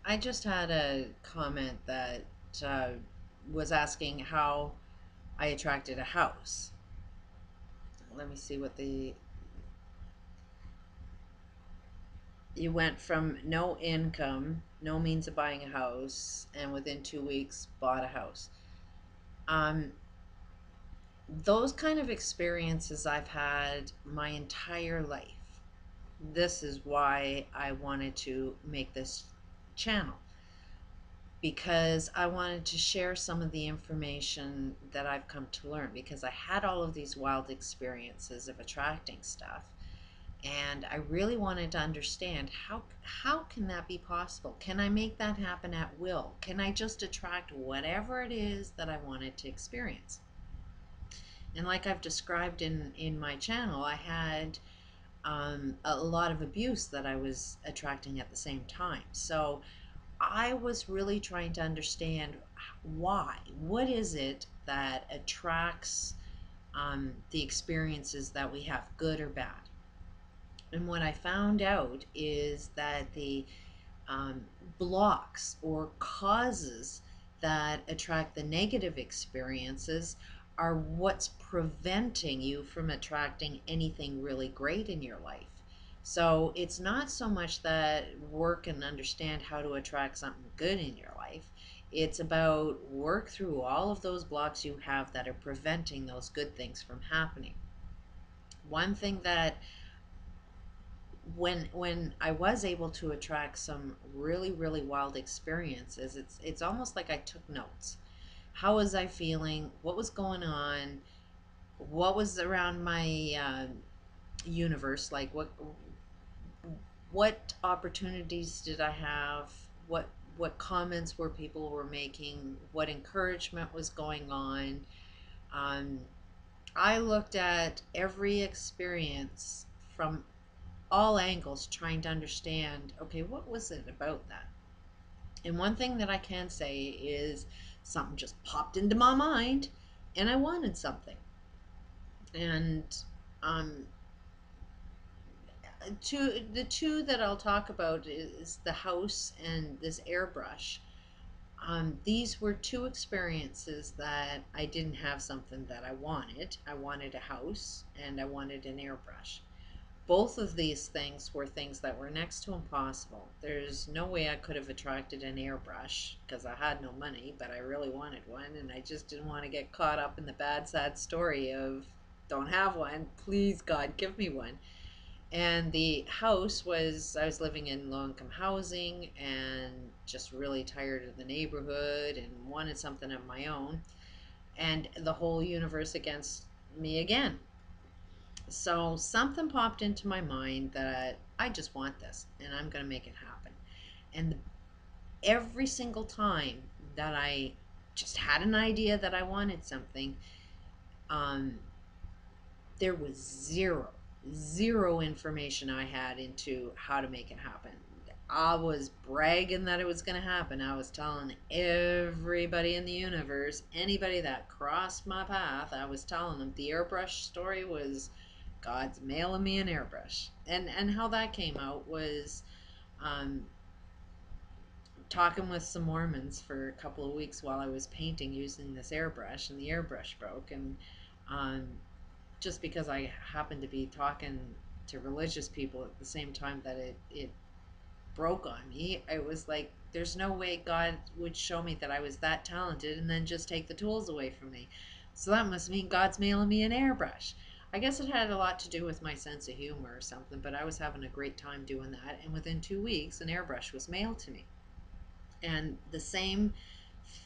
I just had a comment that uh, was asking how I attracted a house. Let me see what the. You went from no income, no means of buying a house, and within 2 weeks bought a house. Um, those kind of experiences I've had my entire life. This is why I wanted to make this channel, because I wanted to share some of the information that I've come to learn, because I had all of these wild experiences of attracting stuff, and I really wanted to understand how can that be possible? Can I make that happen at will? Can I just attract whatever it is that I wanted to experience? And like I've described in my channel, I had a lot of abuse that I was attracting at the same time. So I was really trying to understand why. What is it that attracts the experiences that we have, good or bad? And what I found out is that the blocks or causes that attract the negative experiences are what's preventing you from attracting anything really great in your life. So it's not so much that work and understand how to attract something good in your life. It's about work through all of those blocks you have that are preventing those good things from happening. One thing that when I was able to attract some really wild experiences, it's almost like I took notes. How was I feeling? What was going on? What was around my universe? Like what opportunities did I have? What comments were people were making? What encouragement was going on? Um, I looked at every experience from all angles, trying to understand, okay, what was it about that? And one thing that I can say is something just popped into my mind and I wanted something. And um, the two that I'll talk about is the house and this airbrush. These were two experiences that I didn't have something that I wanted. I wanted a house and I wanted an airbrush. Both of these things were things that were next to impossible. There's no way I could have attracted an airbrush because I had no money, but I really wanted one, and I just didn't want to get caught up in the bad, sad story of don't have one. Please, God, give me one. And the house was, I was living in low income housing and just really tired of the neighborhood and wanted something of my own. And the whole universe against me again. So something popped into my mind that I just want this and I'm going to make it happen. And every single time that I just had an idea that I wanted something, um, there was zero information I had into how to make it happen. I was bragging that it was going to happen. I was telling everybody in the universe, anybody that crossed my path, I was telling them the airbrush story was God's mailing me an airbrush. And how that came out was um, talking with some Mormons for a couple of weeks while I was painting using this airbrush, and the airbrush broke. And um, just because I happened to be talking to religious people at the same time that it broke on me, it was like, there's no way God would show me that I was that talented and then just take the tools away from me. So that must mean God's mailing me an airbrush. I guess it had a lot to do with my sense of humor or something, but I was having a great time doing that, and within 2 weeks, an airbrush was mailed to me. And the same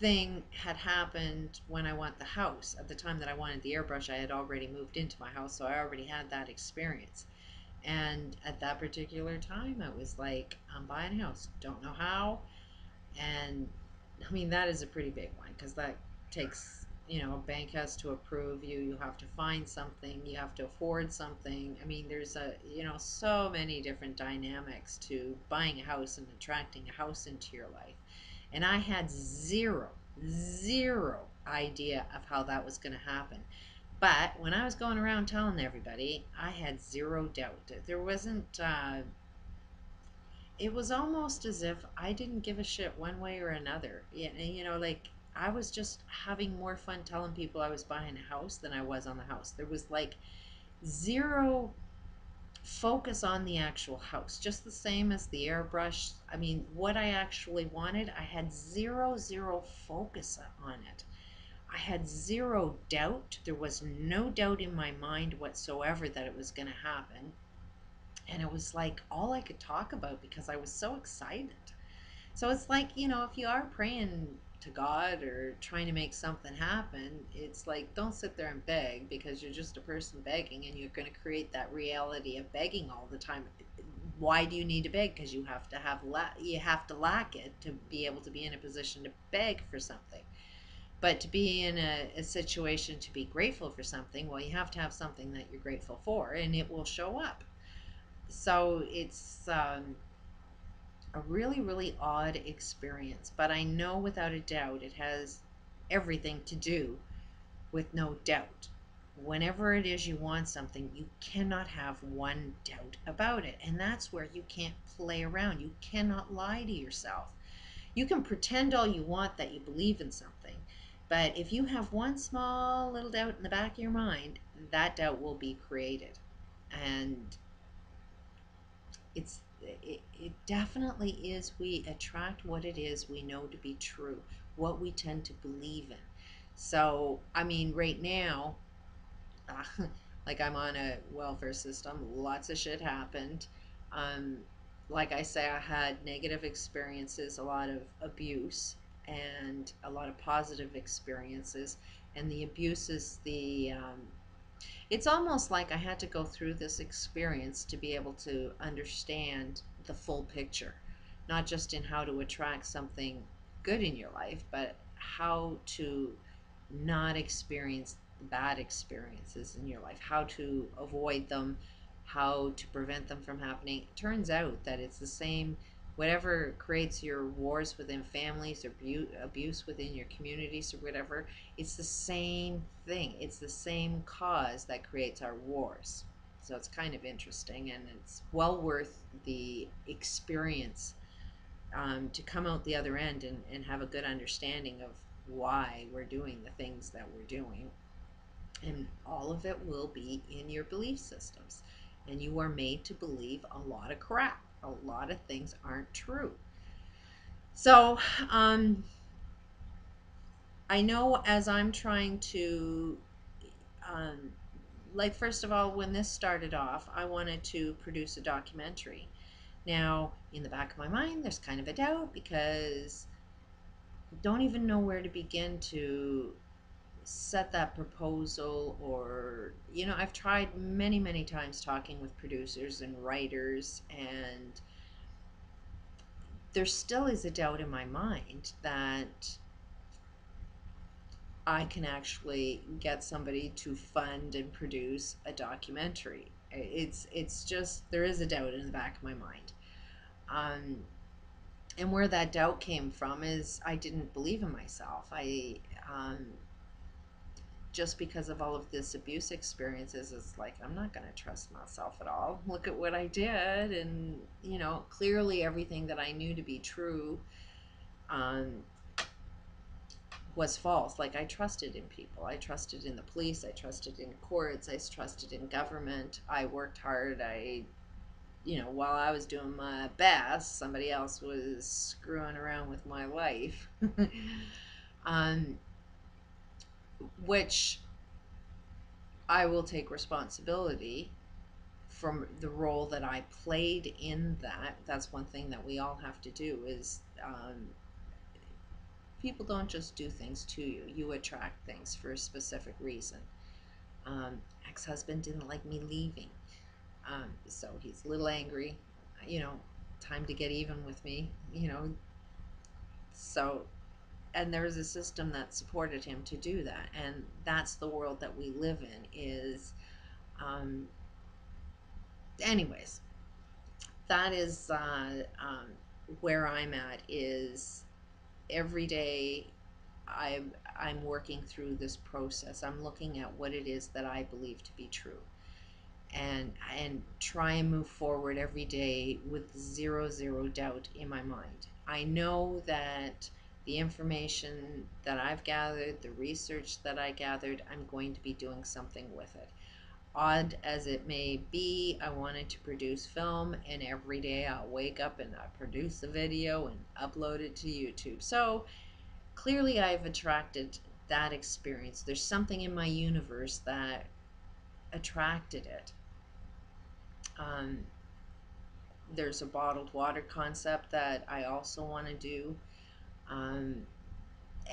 thing had happened when I want the house. At the time that I wanted the airbrush, I had already moved into my house, so I already had that experience. And at that particular time, it was like, I'm buying a house. Don't know how. And I mean, that is a pretty big one because that takes, a bank has to approve you. You have to find something. You have to afford something. I mean, there's so many different dynamics to buying a house and attracting a house into your life. And I had zero idea of how that was going to happen. But when I was going around telling everybody, I had zero doubt. There wasn't it was almost as if I didn't give a shit one way or another. Yeah, and, like I was just having more fun telling people I was buying a house than I was on the house. There was like zero focus on the actual house, just the same as the airbrush. I mean, what I actually wanted, I had zero focus on it. I had zero doubt. There was no doubt in my mind whatsoever that it was going to happen. And it was like all I could talk about because I was so excited. So it's like, if you are praying to God or trying to make something happen, it's like don't sit there and beg because you're just a person begging and you're going to create that reality of begging all the time. Why do you need to beg? Because you have to lack it to be able to be in a position to beg for something. But to be in a situation to be grateful for something, well, you have to have something that you're grateful for, and it will show up. So it's a really odd experience, but I know without a doubt it has everything to do with no doubt. Whenever it is you want something, you cannot have one doubt about it. And that's where you can't play around. You cannot lie to yourself. You can pretend all you want that you believe in something, but if you have one small little doubt in the back of your mind, that doubt will be created. And it definitely is, we attract what it is we know to be true, what we tend to believe in. So I mean, right now, uh, like I'm on a welfare system, lots of shit happened. um, like I say, I had negative experiences, a lot of abuse and a lot of positive experiences. And the abuse is it's almost like I had to go through this experience to be able to understand the full picture, not just in how to attract something good in your life, but how to not experience bad experiences in your life, how to avoid them, how to prevent them from happening. It turns out that it's the same. Whatever creates your wars within families or abuse within your communities or whatever, it's the same thing. It's the same cause that creates our wars. So it's kind of interesting, and it's well worth the experience, to come out the other end and have a good understanding of why we're doing the things that we're doing. And all of it will be in your belief systems. And you are made to believe a lot of crap. A lot of things aren't true. So, I know as I'm trying to, um, like, first of all, when this started off, I wanted to produce a documentary. Now, in the back of my mind, there's kind of a doubt because I don't even know where to begin to set that proposal. Or, I've tried many times talking with producers and writers, and there still is a doubt in my mind that I can actually get somebody to fund and produce a documentary. It's just, there is a doubt in the back of my mind. Um, and where that doubt came from is I didn't believe in myself. Just because of all of this abuse experiences, it's like I'm not going to trust myself at all. Look at what I did, and clearly everything that I knew to be true, um, was false. Like, I trusted in people, I trusted in the police, I trusted in courts, I trusted in government. I worked hard. While I was doing my best, somebody else was screwing around with my life. um, which I will take responsibility from the role that I played in that. That's one thing that we all have to do is, people don't just do things to you. You attract things for a specific reason. Ex-husband didn't like me leaving. So he's a little angry, you know, time to get even with me. So, and there's a system that supported him to do that. And that's the world that we live in is, um, anyways, that is, where I'm at is every day I'm working through this process. I'm looking at what it is that I believe to be true. and try and move forward every day with zero doubt in my mind. I know that the information that I've gathered, the research that I gathered, I'm going to be doing something with it. Odd as it may be, I wanted to produce film, and every day I'll wake up and I produce a video and upload it to YouTube. So clearly I've attracted that experience. There's something in my universe that attracted it. Um, there's a bottled water concept that I also want to do. Um,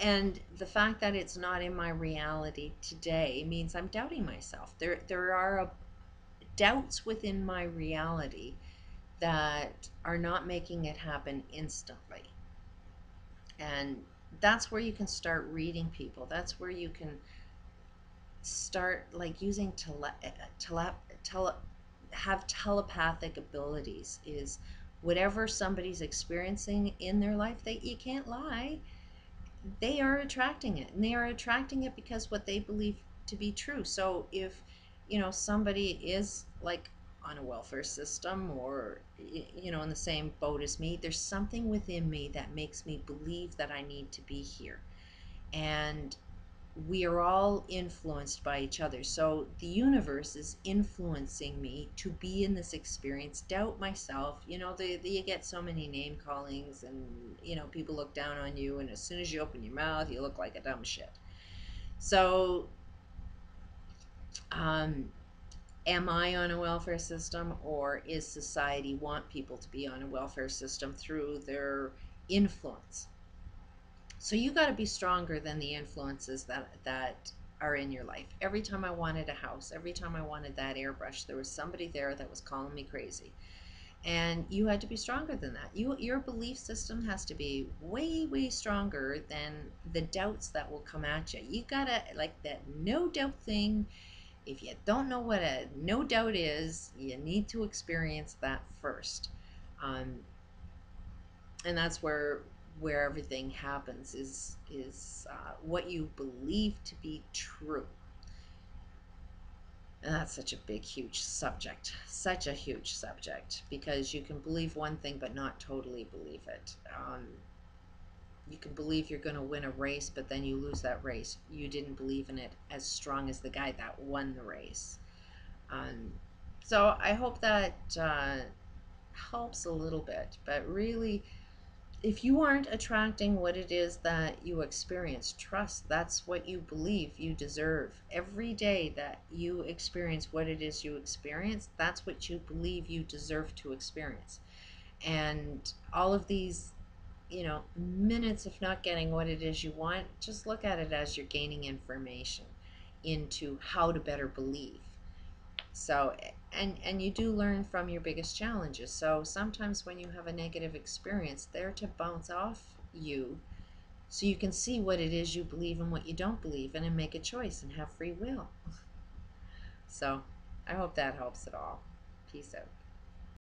and the fact that it's not in my reality today means I'm doubting myself. There are doubts within my reality that are not making it happen instantly. And that's where you can start reading people. That's where you can start like using tele have telepathic abilities. Is whatever somebody's experiencing in their life, that you can't lie, they are attracting it, and they are attracting it because what they believe to be true. So if somebody is like on a welfare system, or in the same boat as me, there's something within me that makes me believe that I need to be here. And we are all influenced by each other. So the universe is influencing me to be in this experience, doubt myself. You get so many name callings, and people look down on you, and as soon as you open your mouth, you look like a dumb shit. So am I on a welfare system, or is society want people to be on a welfare system through their influence? So you got to be stronger than the influences that are in your life. Every time I wanted a house, every time I wanted that airbrush, there was somebody there that was calling me crazy. And you had to be stronger than that. Your belief system has to be way stronger than the doubts that will come at you. You gotta, like that no doubt thing. If you don't know what a no doubt is, you need to experience that first. And that's where everything happens, is what you believe to be true. And that's such a big, huge subject, such a huge subject, because you can believe one thing but not totally believe it. You can believe you're going to win a race, but then you lose that race. You didn't believe in it as strong as the guy that won the race. So I hope that helps a little bit, but really, if you aren't attracting what it is that you experience, trust that's what you believe you deserve. Every day that you experience what it is you experience, that's what you believe you deserve to experience. And all of these, minutes of not getting what it is you want, just look at it as you're gaining information into how to better believe. So, and you do learn from your biggest challenges. So sometimes when you have a negative experience, they're to bounce off you, so you can see what it is you believe and what you don't believe in, and make a choice and have free will. So I hope that helps at all. Peace out.